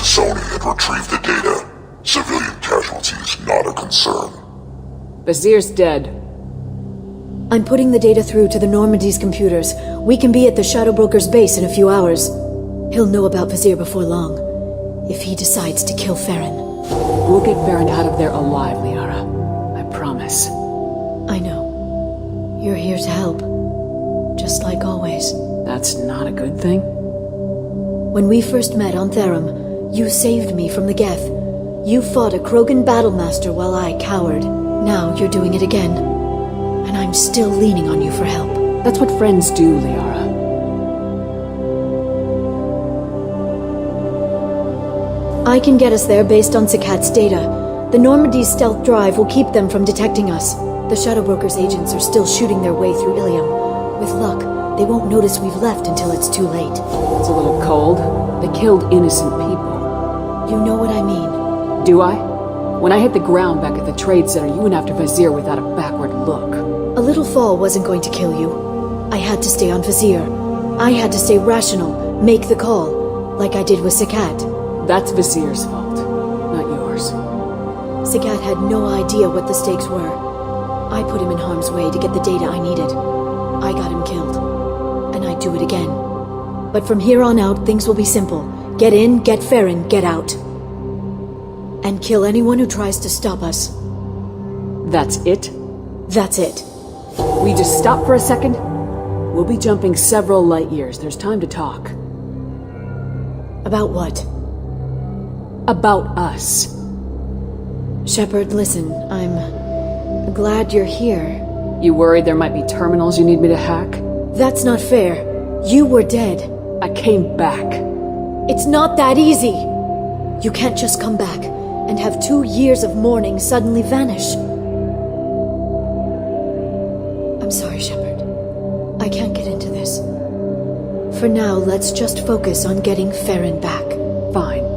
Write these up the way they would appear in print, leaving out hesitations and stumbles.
T'Soni and retrieve the data. Civilian casualties not a concern. Vizier's dead. I'm putting the data through to the Normandy's computers. We can be at the Shadow Broker's base in a few hours. He'll know about Vizier before long, if he decides to kill Feron. We'll get Feron out of there alive, Liara. I promise. I know. You're here to help. Just like always. That's not a good thing? When we first met on Therum, you saved me from the Geth. You fought a Krogan battlemaster while I cowered. Now you're doing it again. And I'm still leaning on you for help. That's what friends do, Liara. I can get us there based on Sakat's data. The Normandy's stealth drive will keep them from detecting us. The Shadow Broker's agents are still shooting their way through Ilium. With luck, they won't notice we've left until it's too late. It's a little cold. They killed innocent people. You know what I mean. Do I? When I hit the ground back at the trade center, you went after Vizier without a backward look. A little fall wasn't going to kill you. I had to stay on Vizier. I had to stay rational, make the call, like I did with Sakat. That's Vizier's fault, not yours. Sakat had no idea what the stakes were. I put him in harm's way to get the data I needed. I got him killed. And I'd do it again. But from here on out, things will be simple. Get in, get Feron, get out. And kill anyone who tries to stop us. That's it? That's it. We just stop for a second? We'll be jumping several light years. There's time to talk. About what? About us. Shepard, listen, I'm glad you're here. You worried there might be terminals you need me to hack? That's not fair. You were dead. I came back. It's not that easy. You can't just come back and have 2 years of mourning suddenly vanish. I'm sorry, Shepard. I can't get into this. For now, let's just focus on getting Feron back. Fine.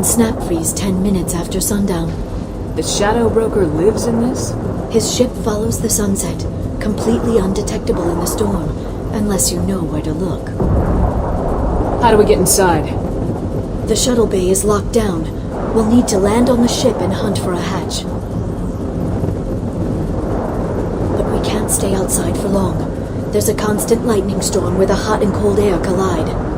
Snap freeze 10 minutes after sundown. The Shadow Broker lives in this? His ship follows the sunset, completely undetectable in the storm, unless you know where to look. How do we get inside? The shuttle bay is locked down. We'll need to land on the ship and hunt for a hatch. But we can't stay outside for long. There's a constant lightning storm where the hot and cold air collide.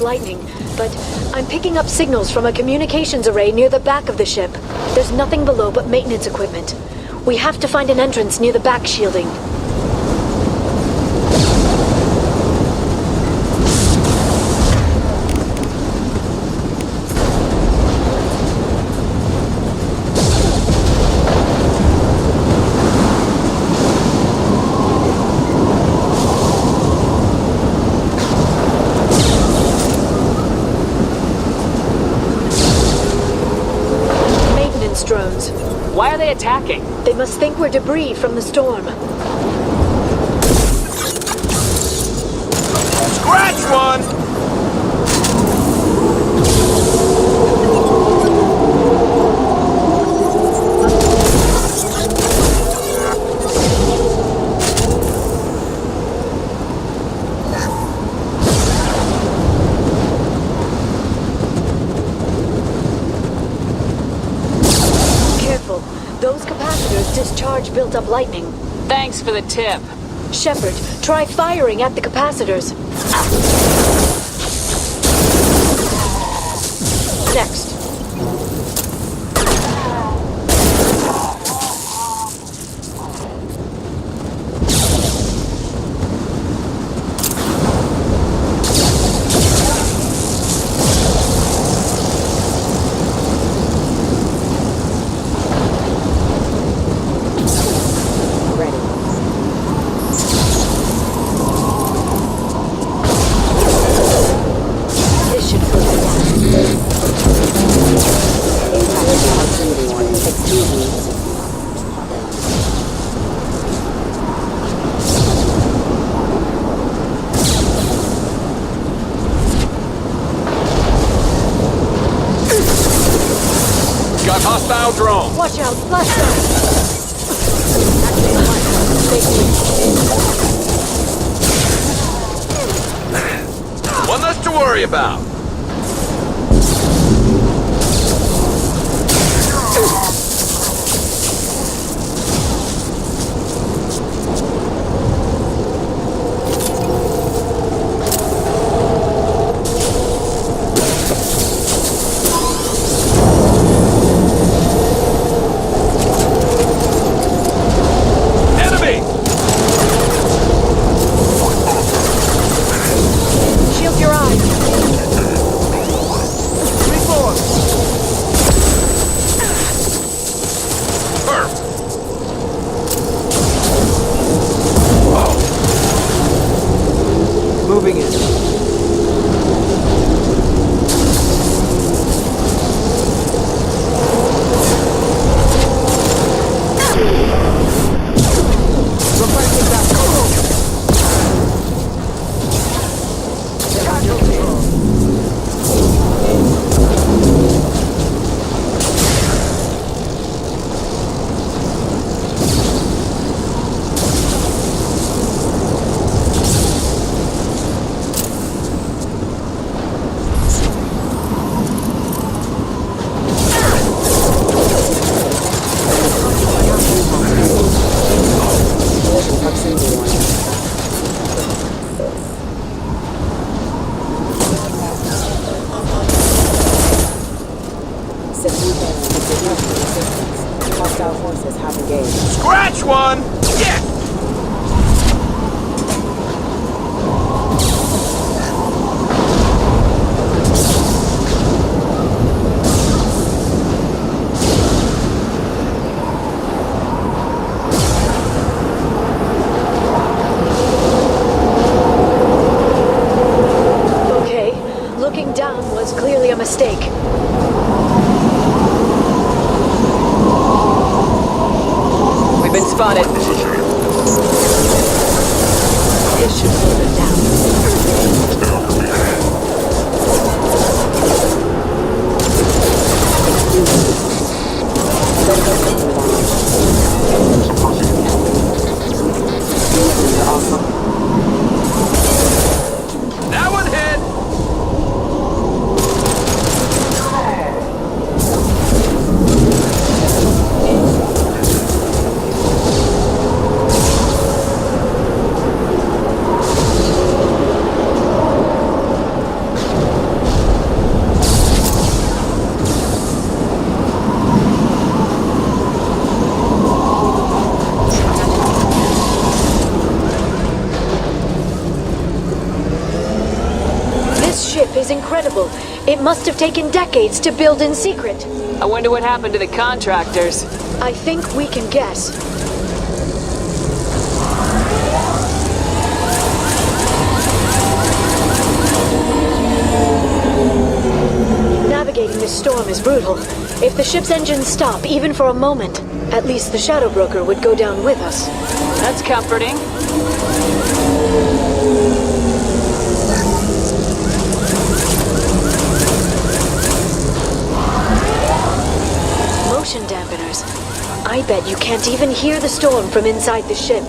Lightning, but I'm picking up signals from a communications array near the back of the ship. There's nothing below but maintenance equipment. We have to find an entrance near the back shielding. Drones. Why are they attacking? They must think we're debris from the storm. Scratch one! charge built up lightning. Thanks for the tip. Shepard, try firing at the capacitors. Next. Hostile drone! Watch out, flashback! One less to worry about! Moving in. Hostile forces have engaged. Scratch one! Yes! Okay, looking down was clearly a mistake. We've been spotted. This should slow them down. That one hit! This ship is incredible. It must have taken decades to build in secret. I wonder what happened to the contractors. I think we can guess. Navigating this storm is brutal. If the ship's engines stop, even for a moment, at least the Shadow Broker would go down with us. That's comforting. Motion dampeners. I bet you can't even hear the storm from inside the ship.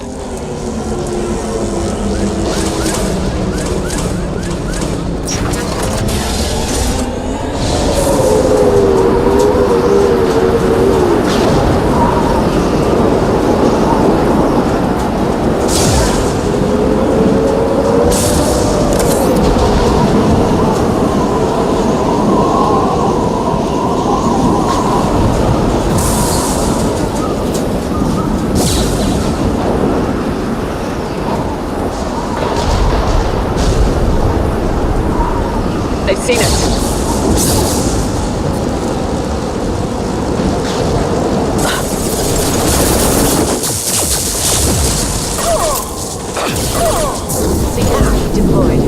Deployed.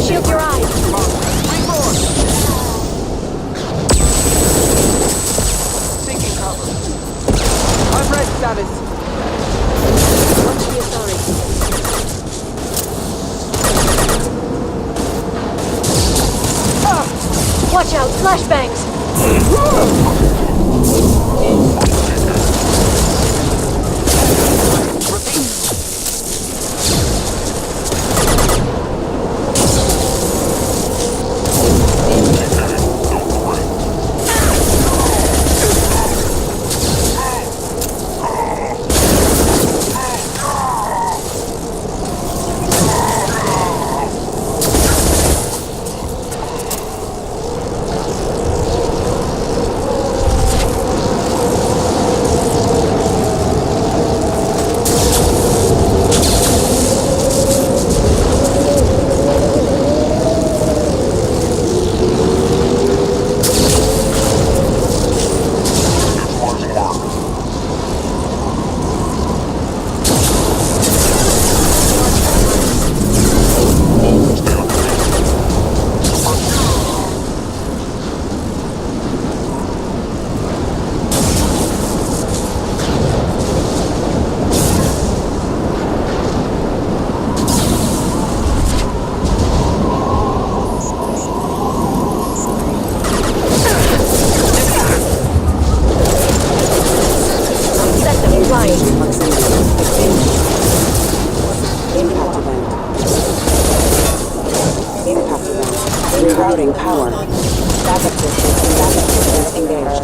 Shield your eyes. Taking cover. I'm ready, Savis. Watch the authority. Watch out, flashbangs! Routing power. Backup systems engaged.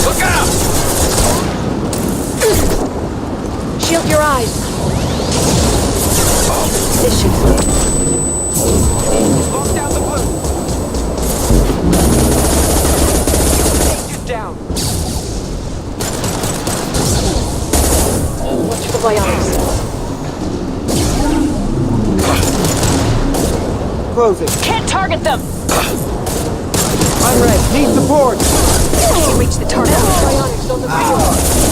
Look out! Shield your eyes. This should work. Lock down the blue. Take it down. Watch for biotics. Close it. Can't target them! I'm ready. Need support. Can't reach the target. Biotics on the field.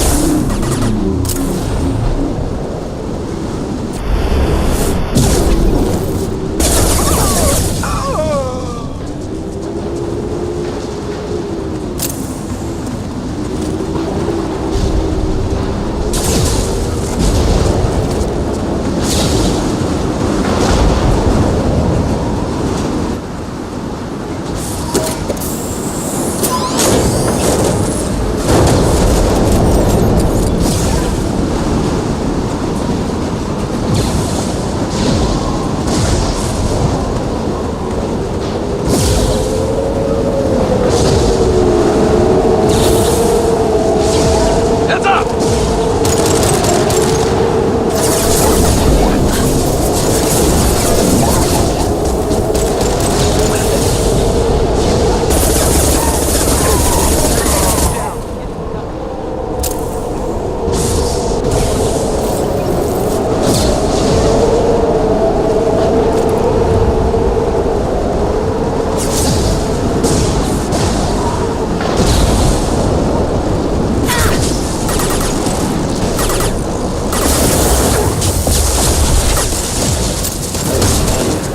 Heads up!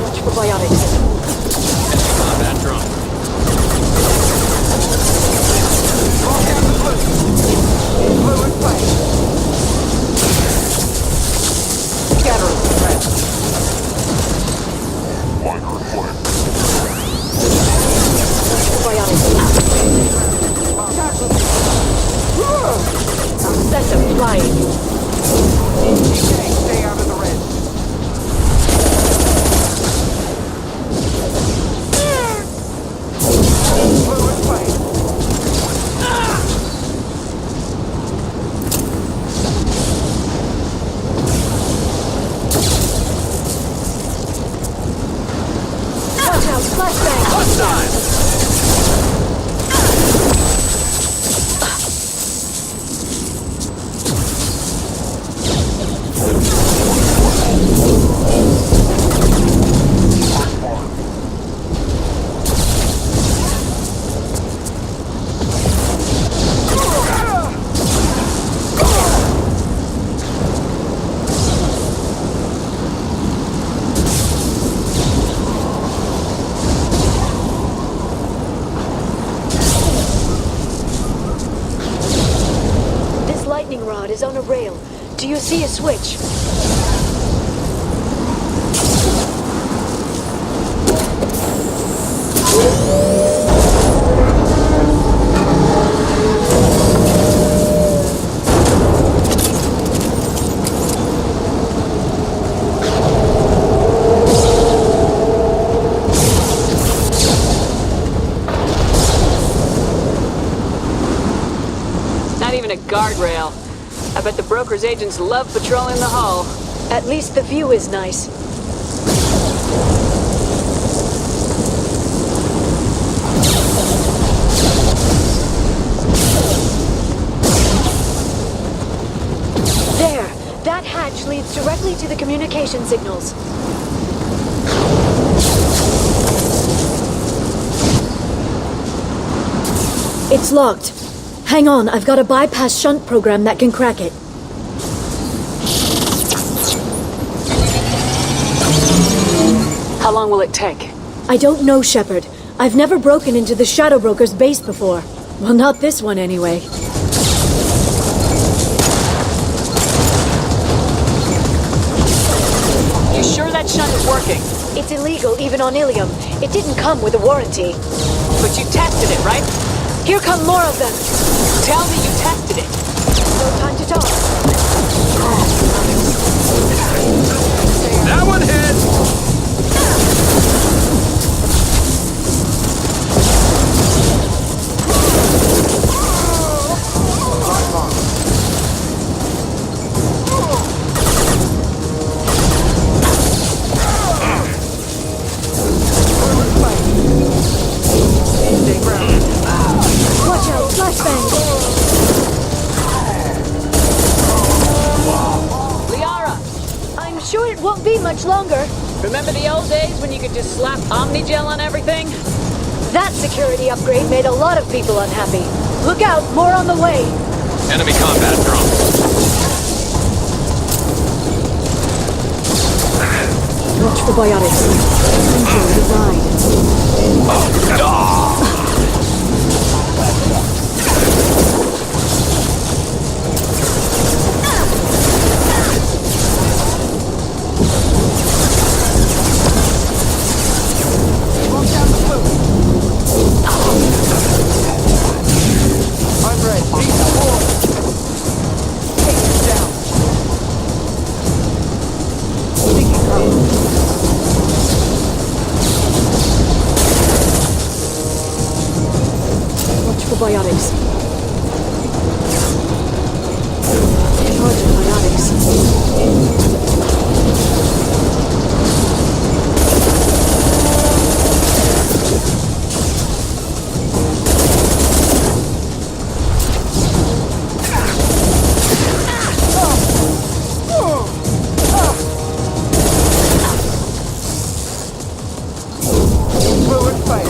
Watch for biotics. Combat drone. Lock down the blue. Blue in place. Scattering threat. Minor flame. Watch for biotics. Set them flying. Stay out of the red. Blue in place. flashbang! Hostile! This lightning rod is on a rail. Do you see a switch? Not even a guardrail. I bet the broker's agents love patrolling the hull. At least the view is nice. There! That hatch leads directly to the communication signals. It's locked. Hang on, I've got a bypass shunt program that can crack it. How long will it take? I don't know, Shepard. I've never broken into the Shadow Broker's base before. Well, not this one anyway. You sure that shunt is working? It's illegal even on Ilium. It didn't come with a warranty. But you tested it, right? Here come more of them. Tell me you tested it. No time to talk. That one hit! Watch out, flashbang! Liara, I'm sure it won't be much longer. remember the old days when you could just slap Omnigel on everything? That security upgrade made a lot of people unhappy. Look out, more on the way. Enemy combat drone. Watch for biotics. Enjoy the ride. Walk down the flue. I'm ready. Beat the war. Take it down. Sneaking cover. Watch for biotics. Charge the biotics. Fluid fight.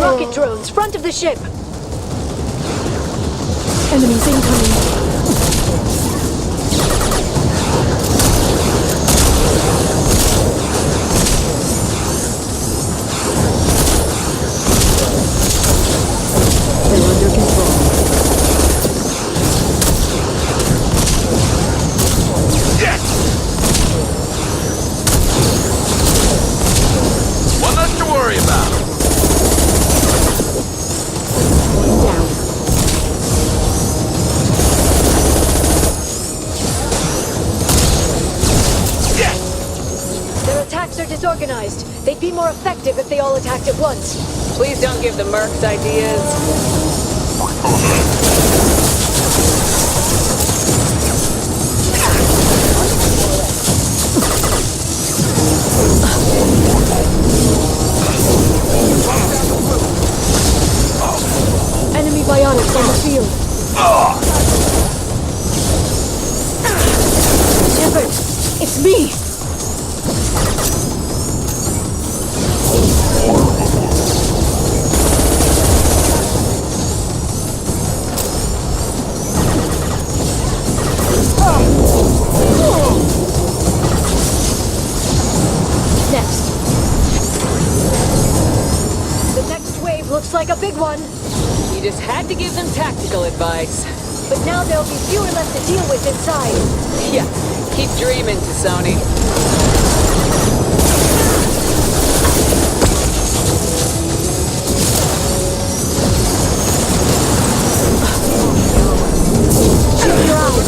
Rocket drones, front of the ship. Enemies incoming. They're under control. One less to worry about. One down. Their attacks are disorganized. They'd be more effective if they all attacked at once. Please don't give the mercs ideas. Enemy biotics on the field. Shepard, it's me! Next. The next wave looks like a big one. You just had to give them tactical advice. But now there'll be fewer left to deal with inside. Yeah, keep dreaming, T'Soni.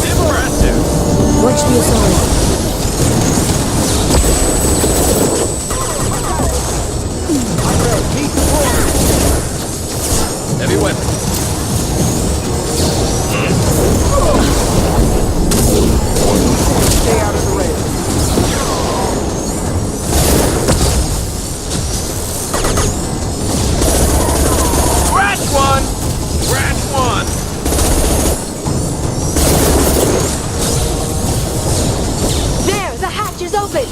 Impressive. Watch the assault. Heavy weapon. Stay out of the way. Scratch one! Scratch one! There, the hatch is open!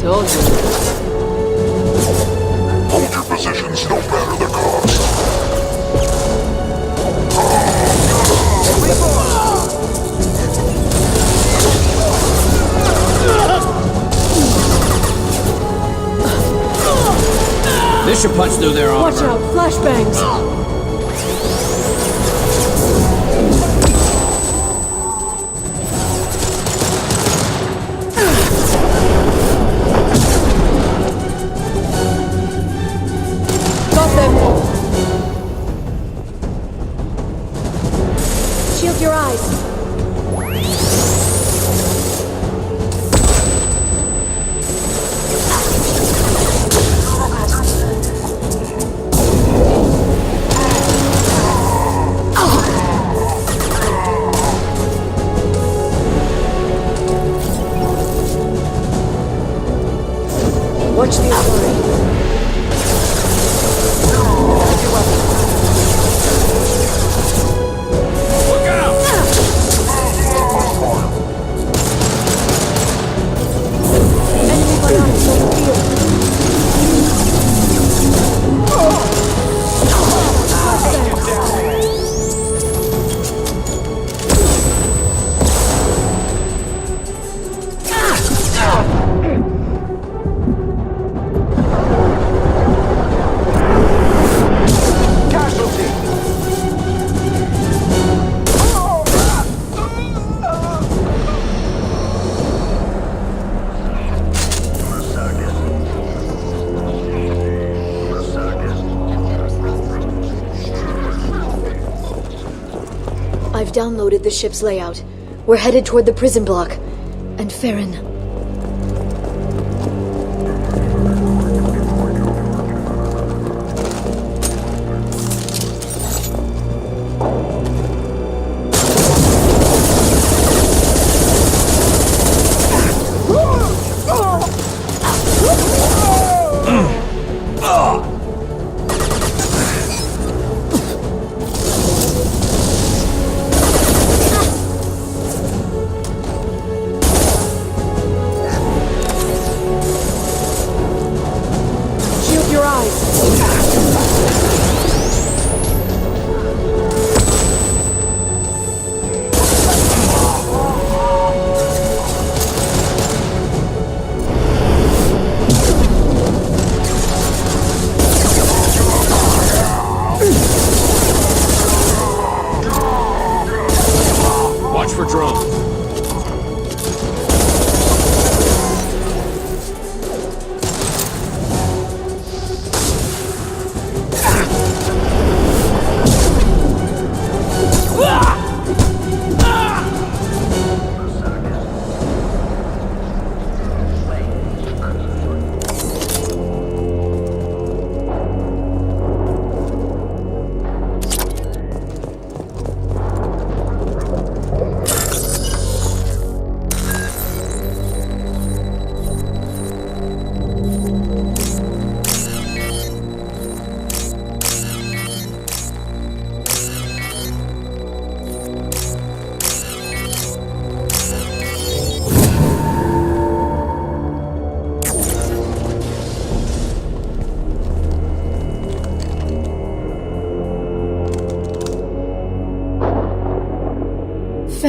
Told you. Hold your positions no matter the cost. This should punch through their armor. Watch out, flashbangs! Got them! Shield your eyes! Watch the authority. Look out! Enemy biotics on the field. Casualty. I've downloaded the ship's layout. We're headed toward the prison block. And Feron.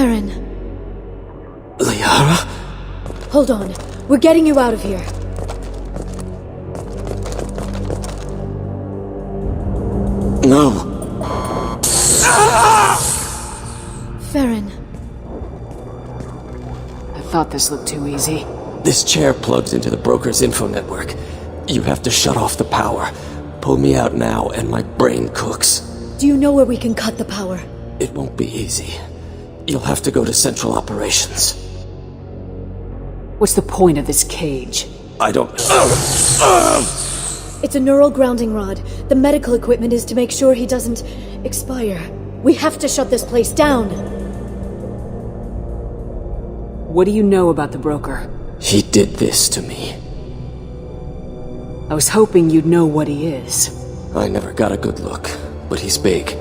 Feron, Liara? hold on. We're getting you out of here. No. Feron, I thought this looked too easy. This chair plugs into the broker's info network. You have to shut off the power. Pull me out now and my brain cooks. do you know where we can cut the power? It won't be easy. You'll have to go to Central Operations. What's the point of this cage? I don't... It's a neural grounding rod. The medical equipment is to make sure he doesn't expire. We have to shut this place down. What do you know about the broker? He did this to me. I was hoping you'd know what he is. I never got a good look, but he's big.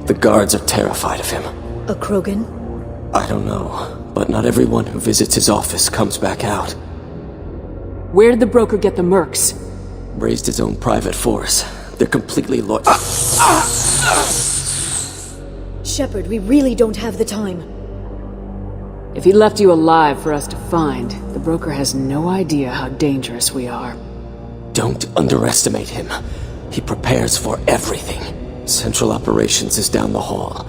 The guards are terrified of him. A Krogan? I don't know, but not everyone who visits his office comes back out. Where did the broker get the mercs? Raised his own private force. They're completely Shepard, we really don't have the time. If he left you alive for us to find, the broker has no idea how dangerous we are. Don't underestimate him. He prepares for everything. Central Operations is down the hall.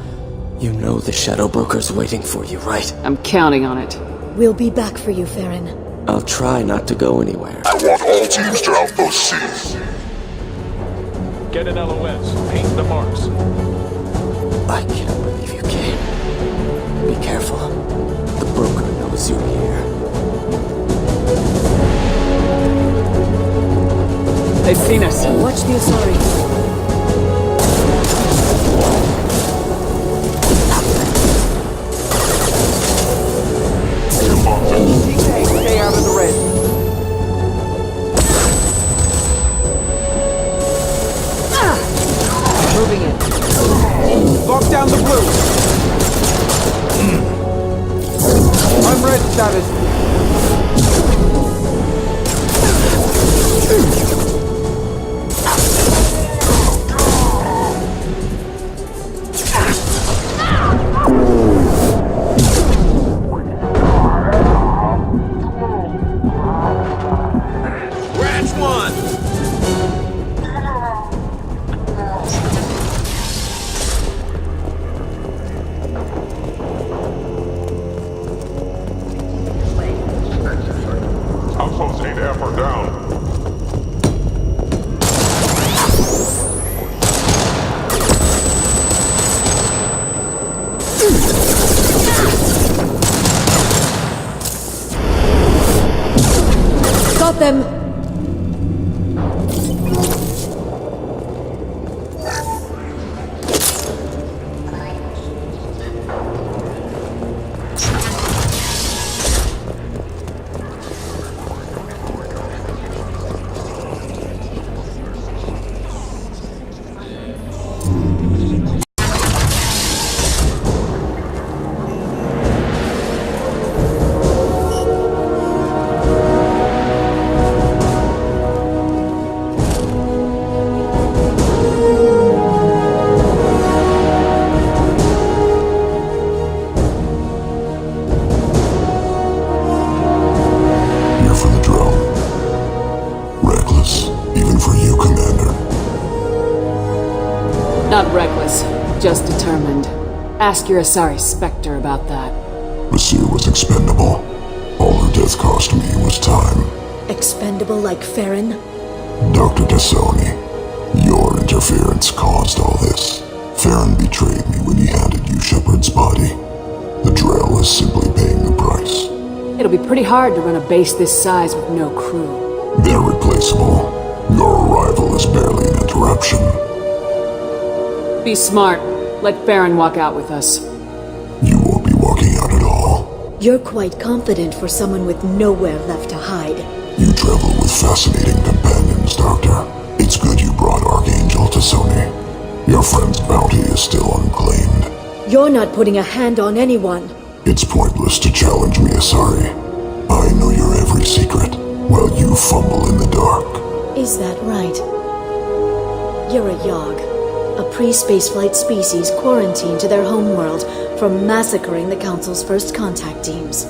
You know the Shadow Broker's waiting for you, right? I'm counting on it. We'll be back for you, Feron. I'll try not to go anywhere. I want all teams to Outpost C. Get an LOS. Paint the marks. I can't believe you came. Be careful. The broker knows you're here. They've seen us. Watch the Asari. Stay out of the red. Moving in. Lock down the blue. I'm red status. Branch one! Outpost 8F are down. Got them! You're for the drone. Reckless, even for you, Commander. Not reckless, just determined. Ask your Asari Spectre about that. Monsieur was expendable. All her death cost me was time. Expendable like Feron? Dr. T'Soni, your interference caused all this. Feron betrayed me when he handed you Shepard's body. The Drell is simply paying the price. It'll be pretty hard to run a base this size with no crew. They're replaceable. Your arrival is barely an interruption. Be smart. Let Feron walk out with us. You won't be walking out at all. You're quite confident for someone with nowhere left to hide. You travel with fascinating companions, Doctor. It's good you brought Archangel T'Soni. Your friend's bounty is still unclaimed. You're not putting a hand on anyone. It's pointless to challenge me, Asari. I know your every secret, while you fumble in the dark. Is that right? You're a Yogg. A pre-spaceflight species quarantined to their homeworld from massacring the Council's first contact teams.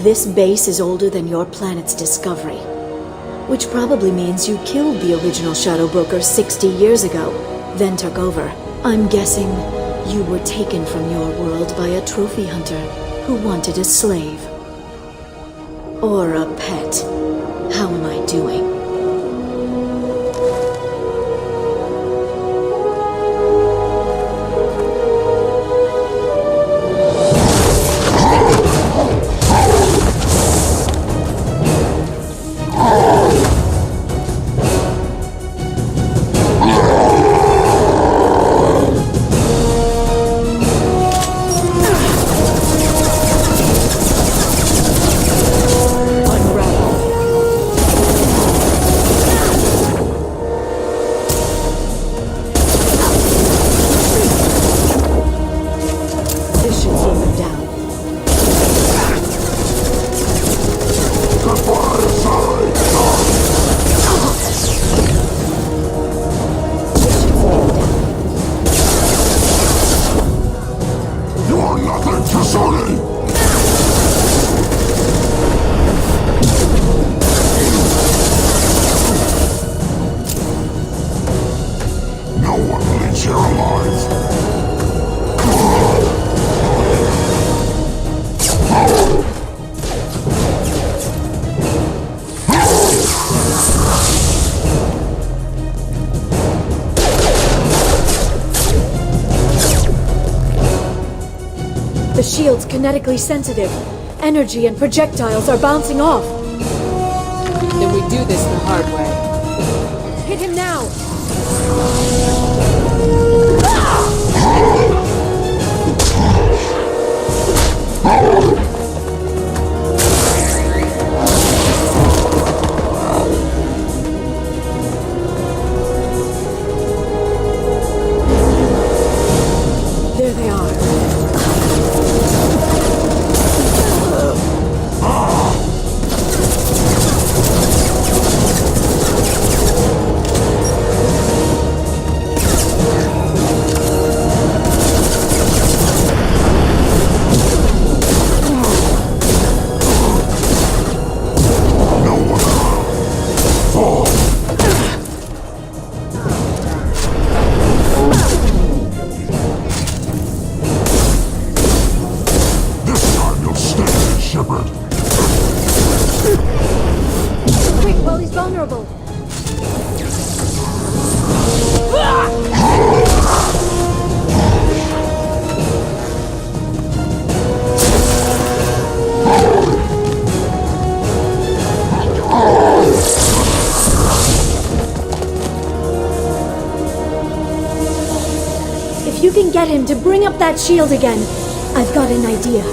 This base is older than your planet's discovery. Which probably means you killed the original Shadow Broker 60 years ago, then took over. I'm guessing you were taken from your world by a trophy hunter who wanted a slave. Or a pet. How am I doing? The shield's kinetically sensitive. Energy and projectiles are bouncing off. Then we do this the hard way. Hit him now! There they are. Quick, while he's vulnerable. If you can get him to bring up that shield again, I've got an idea.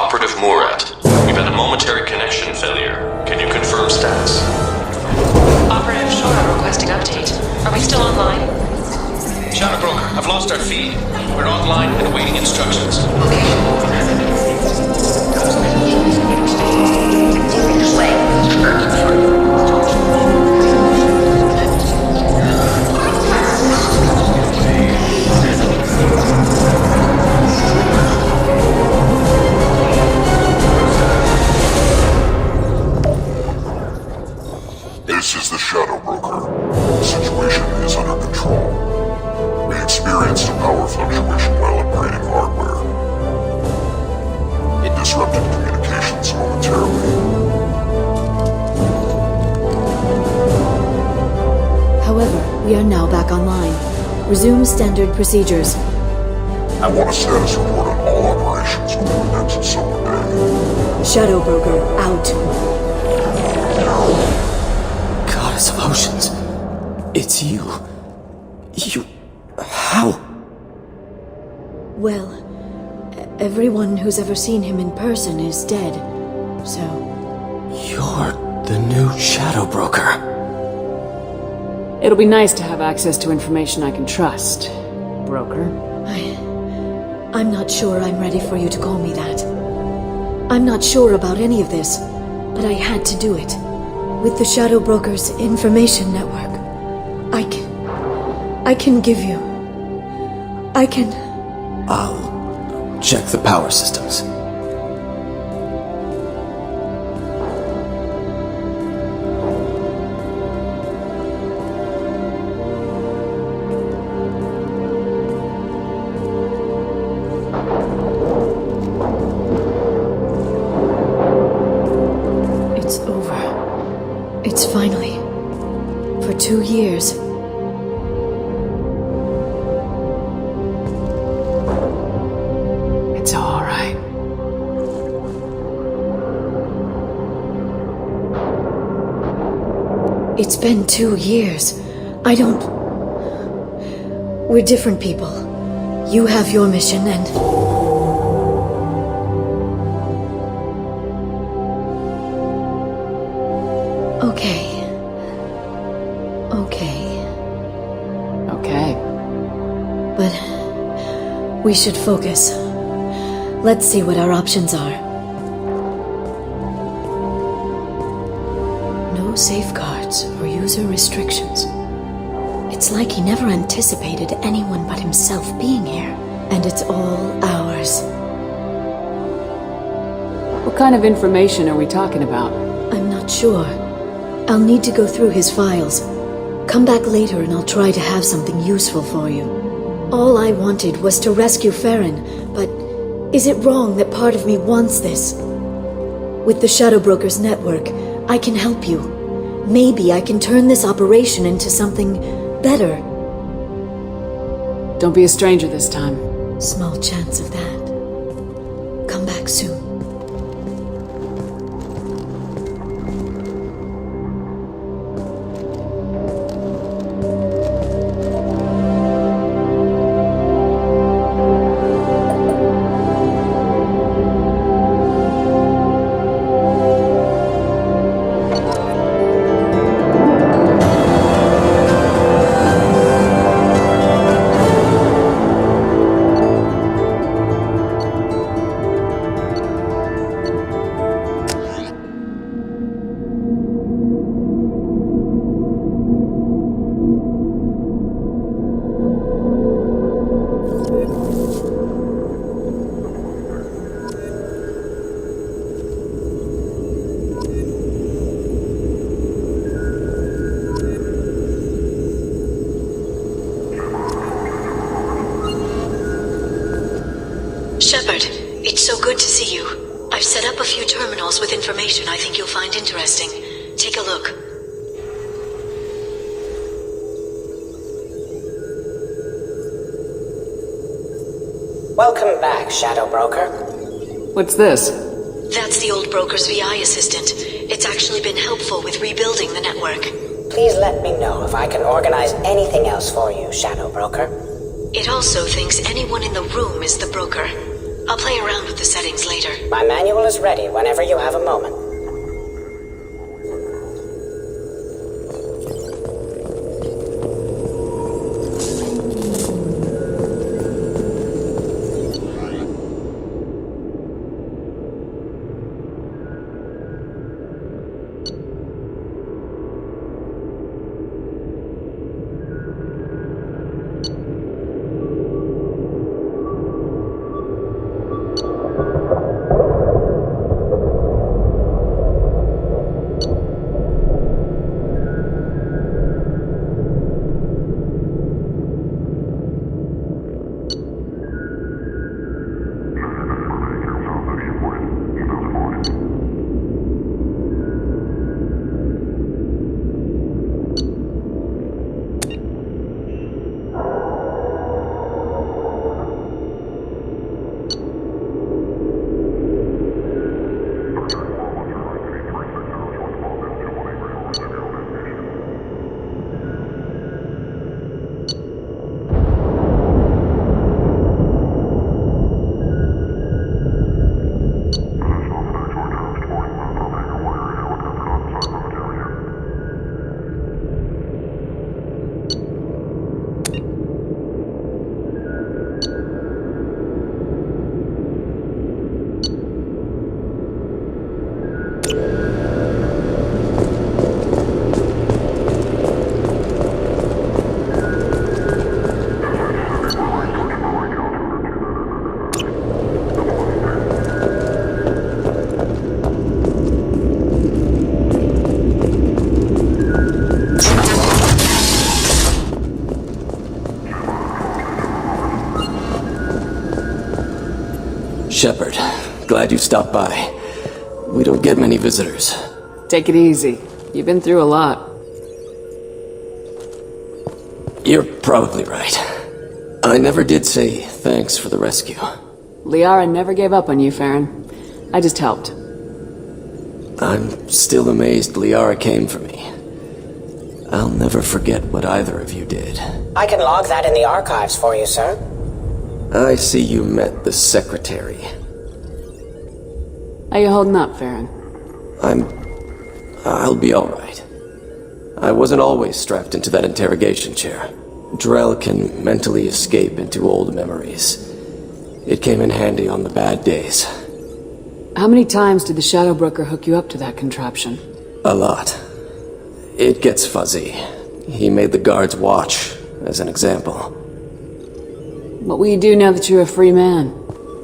Operative Murat, we've had a momentary connection failure. Can you confirm status? Operative Shora requesting update. Are we still online? Shadow Broker, I've lost our feed. We're online and awaiting instructions. This is the Shadow Broker. The situation is under control. We experienced a power fluctuation while upgrading hardware. It disrupted communications momentarily. However, we are now back online. Resume standard procedures. I want a status report on all operations within the next solar day. Shadow Broker, out. Goddess of Oceans. It's you. You... How? Well, everyone who's ever seen him in person is dead, so... You're the new Shadow Broker. It'll be nice to have access to information I can trust, Broker. I'm not sure I'm ready for you to call me that. I'm not sure about any of this, but I had to do it. With the Shadow Broker's information network, I can give you... I'll check the power systems. It's over. It's finally... For 2 years... It's all right. It's been 2 years. I don't... We're different people. You have your mission and... Okay. Okay. But... we should focus. Let's see what our options are. No safeguards or user restrictions. It's like he never anticipated anyone but himself being here. And it's all ours. What kind of information are we talking about? I'm not sure. I'll need to go through his files. Come back later and I'll try to have something useful for you. All I wanted was to rescue Feron, but is it wrong that part of me wants this? With the Shadow Broker's network, I can help you. Maybe I can turn this operation into something better. Don't be a stranger this time. Small chance of that. Come back soon. Shepard, it's so good to see you. I've set up a few terminals with information I think you'll find interesting. Take a look. Welcome back, Shadow Broker. What's this? That's the old broker's VI assistant. It's actually been helpful with rebuilding the network. Please let me know if I can organize anything else. else for you, Shadow Broker. It also thinks anyone in the room is the broker. I'll play around with the settings later. My manual is ready whenever you have a moment. Shepard, glad you stopped by. We don't get many visitors. Take it easy. You've been through a lot. You're probably right. I never did say thanks for the rescue. Liara never gave up on you, Feron. I just helped. I'm still amazed Liara came for me. I'll never forget what either of you did. I can log that in the archives for you, sir. I see you met the secretary. How you holding up, Feron? I'll be alright. I wasn't always strapped into that interrogation chair. Drell can mentally escape into old memories. It came in handy on the bad days. How many times did the Shadow Broker hook you up to that contraption? A lot. It gets fuzzy. He made the guards watch, as an example. What will you do now that you're a free man?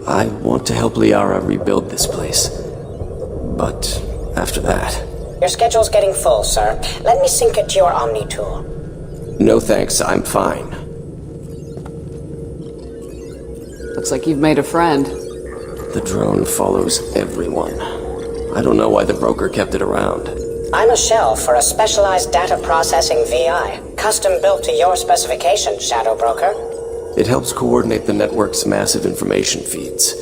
I want to help Liara rebuild this place. But after that... Your schedule's getting full, sir. Let me sync it to your Omni tool. No thanks, I'm fine. Looks like you've made a friend. The drone follows everyone. I don't know why the broker kept it around. I'm a shell for a specialized data processing VI, custom built to your specifications, Shadow Broker. It helps coordinate the network's massive information feeds,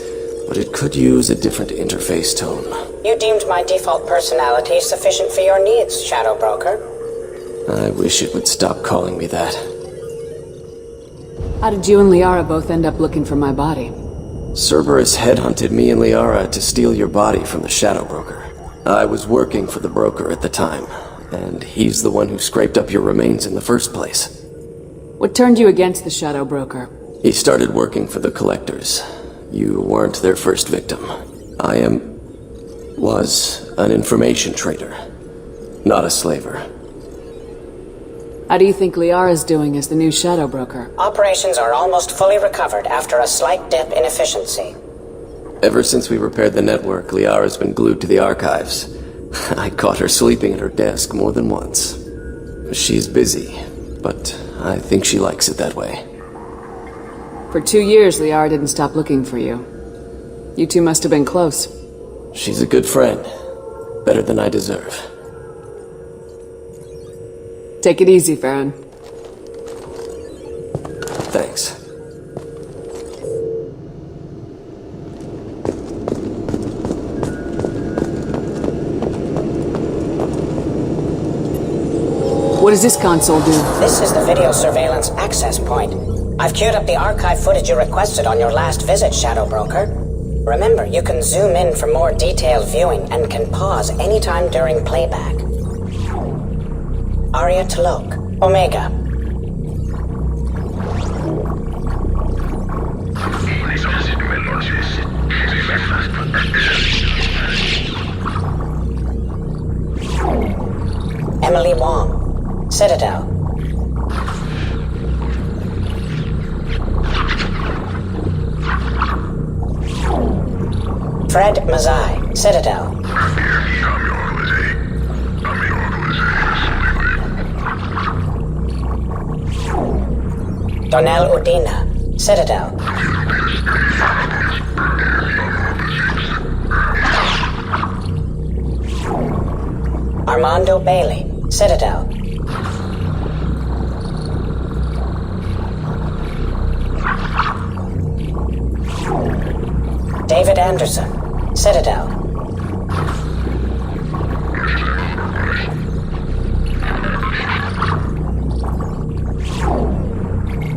but it could use a different interface tone. You deemed my default personality sufficient for your needs, Shadow Broker. I wish it would stop calling me that. How did you and Liara both end up looking for my body? Cerberus headhunted me and Liara to steal your body from the Shadow Broker. I was working for the broker at the time, and he's the one who scraped up your remains in the first place. What turned you against the Shadow Broker? He started working for the Collectors. You weren't their first victim. I was an information trader, not a slaver. How do you think Liara's doing as the new Shadow Broker? Operations are almost fully recovered after a slight dip in efficiency. Ever since we repaired the network, Liara's been glued to the archives. I caught her sleeping at her desk more than once. She's busy, but I think she likes it that way. For 2 years, Liara didn't stop looking for you. You two must have been close. She's a good friend. Better than I deserve. Take it easy, Feron. Thanks. What does this console do? This is the video surveillance access point. I've queued up the archive footage you requested on your last visit, Shadow Broker. Remember, you can zoom in for more detailed viewing and can pause anytime during playback. Aria T'Lok, Omega. Emily Wong, Citadel. Fred Mazai, Citadel. Donnell Udina, Citadel. Armando Bailey, Citadel. David Anderson, Citadel.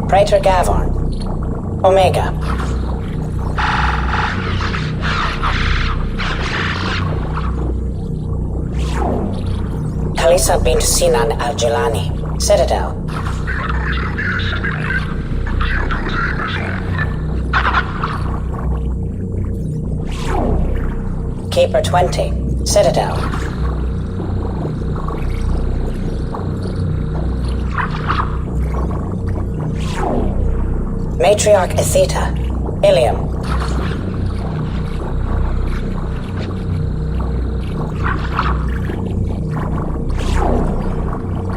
Praetor Gavorn, Omega. Kalisa bint Sinan Al-Jilani, Citadel. Keeper 20, Citadel. Matriarch Atheta, Ilium.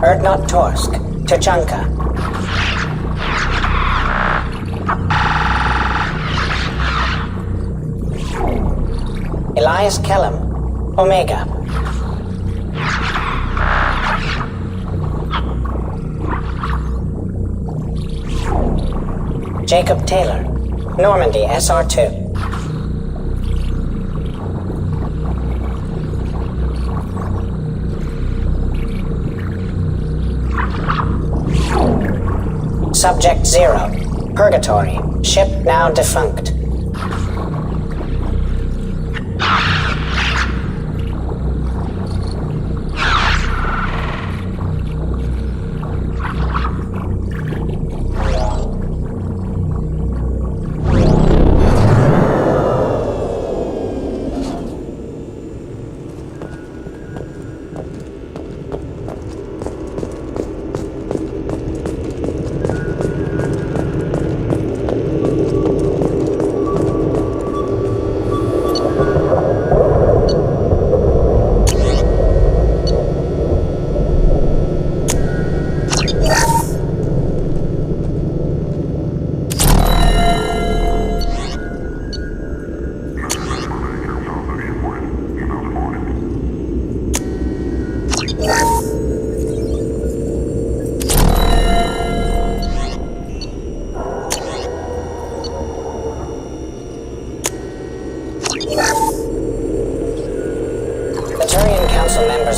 Erdnot Torsk, Tuchanka. Elias Kellum, Omega. Jacob Taylor, Normandy SR2. Subject 0, Purgatory, ship now defunct.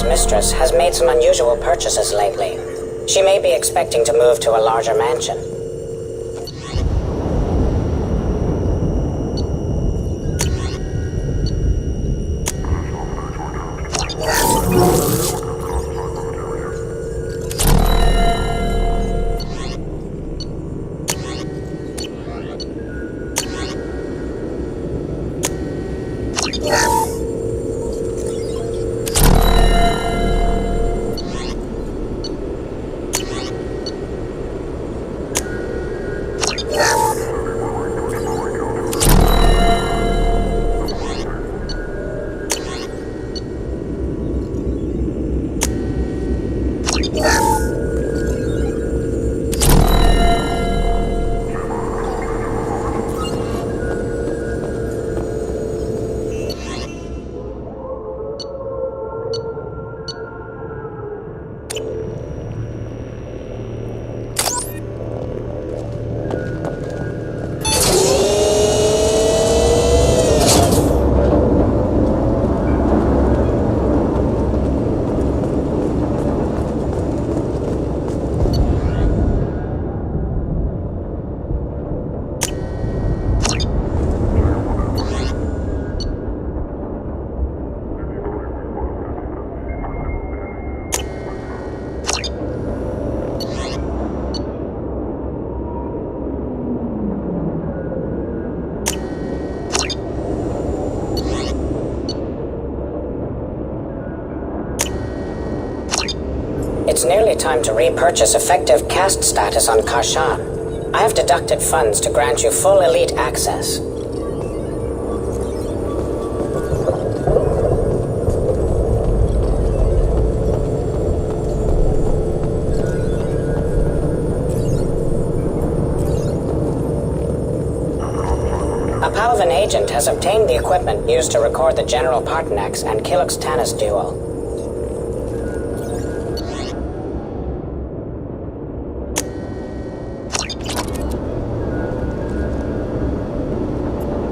Mistress has made some unusual purchases lately. She may be expecting to move to a larger mansion. It's nearly time to repurchase effective caste status on Karshan. I have deducted funds to grant you full elite access. A Palvan agent has obtained the equipment used to record the General Partenax and Kilix Tanis duel.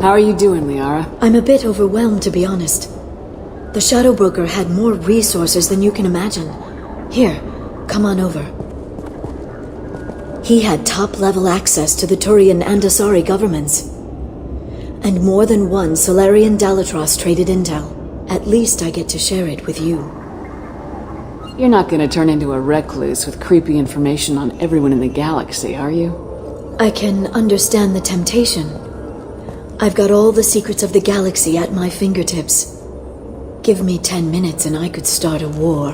How are you doing, Liara? I'm a bit overwhelmed, to be honest. The Shadow Broker had more resources than you can imagine. Here, come on over. He had top-level access to the Turian and Asari governments. And more than one Solarian Dalatros traded intel. At least I get to share it with you. You're not gonna turn into a recluse with creepy information on everyone in the galaxy, are you? I can understand the temptation. I've got all the secrets of the galaxy at my fingertips. Give me 10 minutes and I could start a war.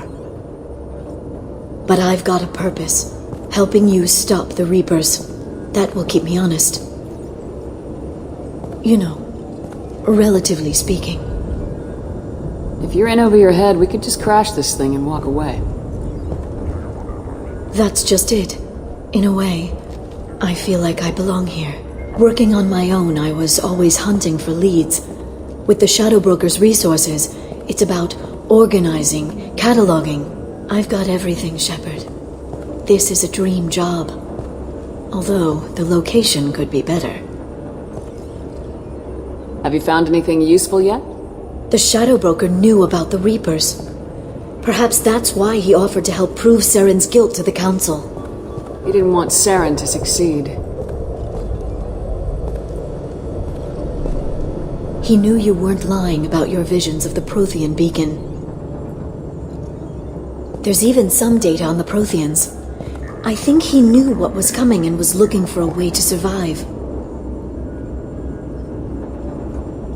But I've got a purpose. Helping you stop the Reapers. That will keep me honest. You know, relatively speaking. If you're in over your head, we could just crash this thing and walk away. That's just it. In a way, I feel like I belong here. Working on my own, I was always hunting for leads. With the Shadow Broker's resources, it's about organizing, cataloging. I've got everything, Shepard. This is a dream job. Although, the location could be better. Have you found anything useful yet? The Shadow Broker knew about the Reapers. Perhaps that's why he offered to help prove Saren's guilt to the Council. He didn't want Saren to succeed. He knew you weren't lying about your visions of the Prothean beacon. There's even some data on the Protheans. I think he knew what was coming and was looking for a way to survive.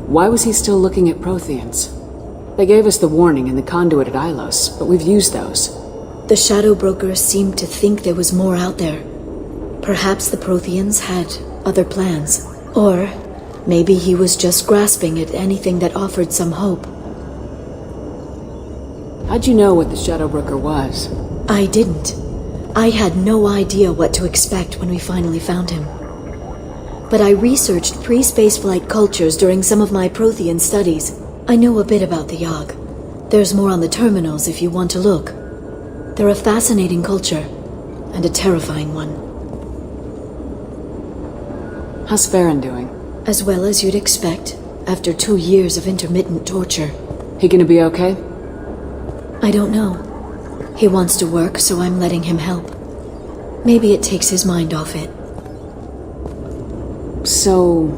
Why was he still looking at Protheans? They gave us the warning in the conduit at Ilos, but we've used those. The Shadow Broker seemed to think there was more out there. Perhaps the Protheans had other plans. Or maybe he was just grasping at anything that offered some hope. How'd you know what the Shadow Broker was? I didn't. I had no idea what to expect when we finally found him. But I researched pre-spaceflight cultures during some of my Prothean studies. I know a bit about the Yog. There's more on the terminals if you want to look. They're a fascinating culture, and a terrifying one. How's Feron doing? As well as you'd expect, after 2 years of intermittent torture. He gonna be okay? I don't know. He wants to work, so I'm letting him help. Maybe it takes his mind off it. So,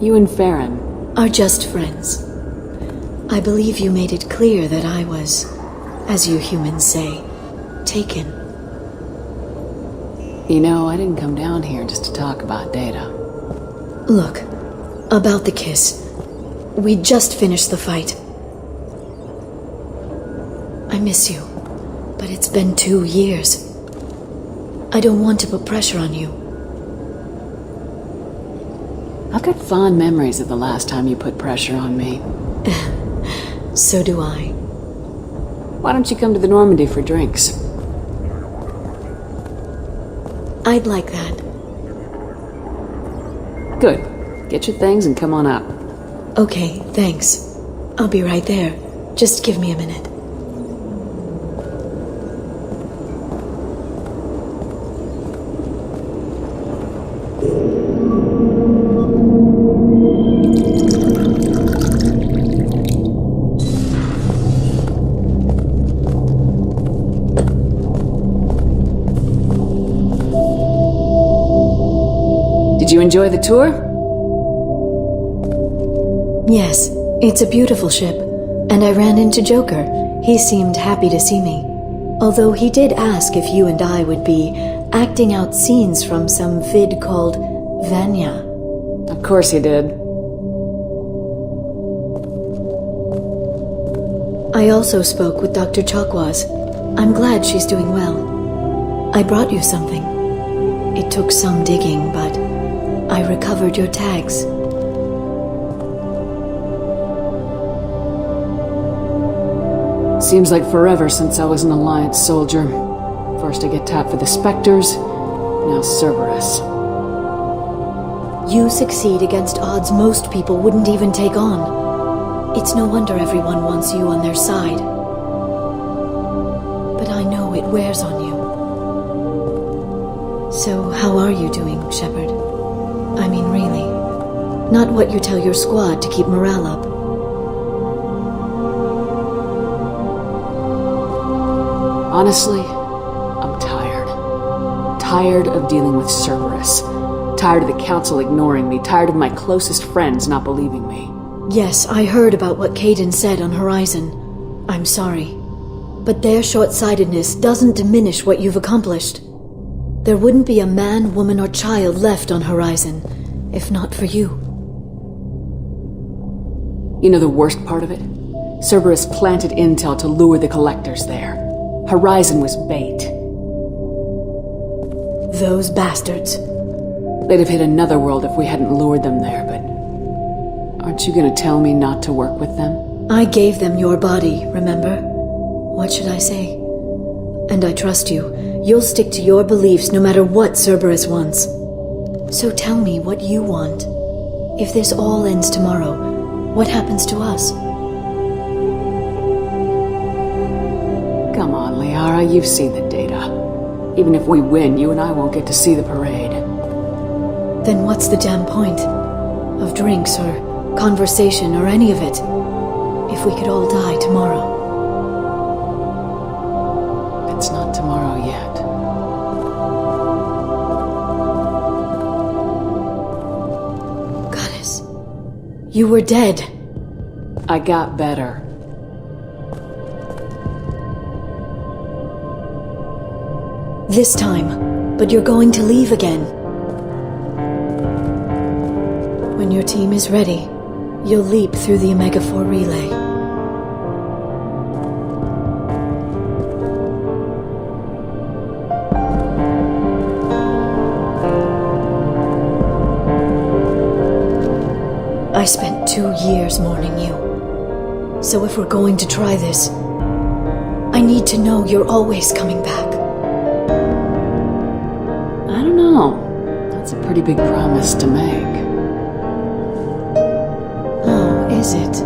you and Feron are just friends. I believe you made it clear that I was, as you humans say, taken. You know, I didn't come down here just to talk about data. Look, about the kiss. We just finished the fight. I miss you, but it's been 2 years. I don't want to put pressure on you. I've got fond memories of the last time you put pressure on me. So do I. Why don't you come to the Normandy for drinks? I'd like that. Good. Get your things and come on up. Okay, thanks. I'll be right there. Just give me a minute. Did you enjoy the tour? Yes, it's a beautiful ship. And I ran into Joker. He seemed happy to see me. Although he did ask if you and I would be acting out scenes from some vid called Vanya. Of course he did. I also spoke with Dr. Chakwas. I'm glad she's doing well. I brought you something. It took some digging, but I recovered your tags. Seems like forever since I was an Alliance soldier. First I get tapped for the Spectres, now Cerberus. You succeed against odds most people wouldn't even take on. It's no wonder everyone wants you on their side. But I know it wears on you. So how are you doing, Shepard? I mean, really. Not what you tell your squad to keep morale up. Honestly, I'm tired. Tired of dealing with Cerberus. Tired of the Council ignoring me. Tired of my closest friends not believing me. Yes, I heard about what Kaidan said on Horizon. I'm sorry. But their short-sightedness doesn't diminish what you've accomplished. There wouldn't be a man, woman, or child left on Horizon, if not for you. You know the worst part of it? Cerberus planted intel to lure the Collectors there. Horizon was bait. Those bastards. They'd have hit another world if we hadn't lured them there, but... aren't you gonna tell me not to work with them? I gave them your body, remember? What should I say? And I trust you. You'll stick to your beliefs no matter what Cerberus wants. So tell me what you want. If this all ends tomorrow, what happens to us? Come on, Liara, you've seen the data. Even if we win, you and I won't get to see the parade. Then what's the damn point? Of drinks or conversation or any of it? If we could all die tomorrow. It's not tomorrow yet. Goddess. You were dead. I got better. This time. But you're going to leave again. When your team is ready, you'll leap through the Omega-4 relay. I spent 2 years mourning you. So if we're going to try this, I need to know you're always coming back. I don't know. That's a pretty big promise to make. Oh, is it?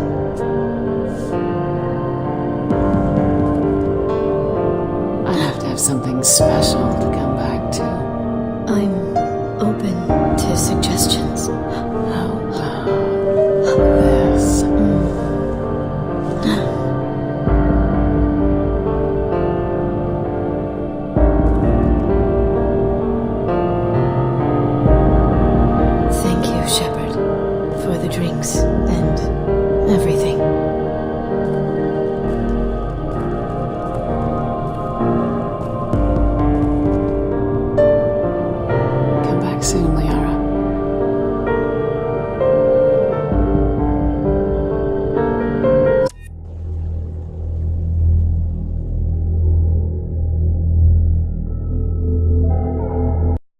I'd have to have something special to come back to. I'm open to suggestions. How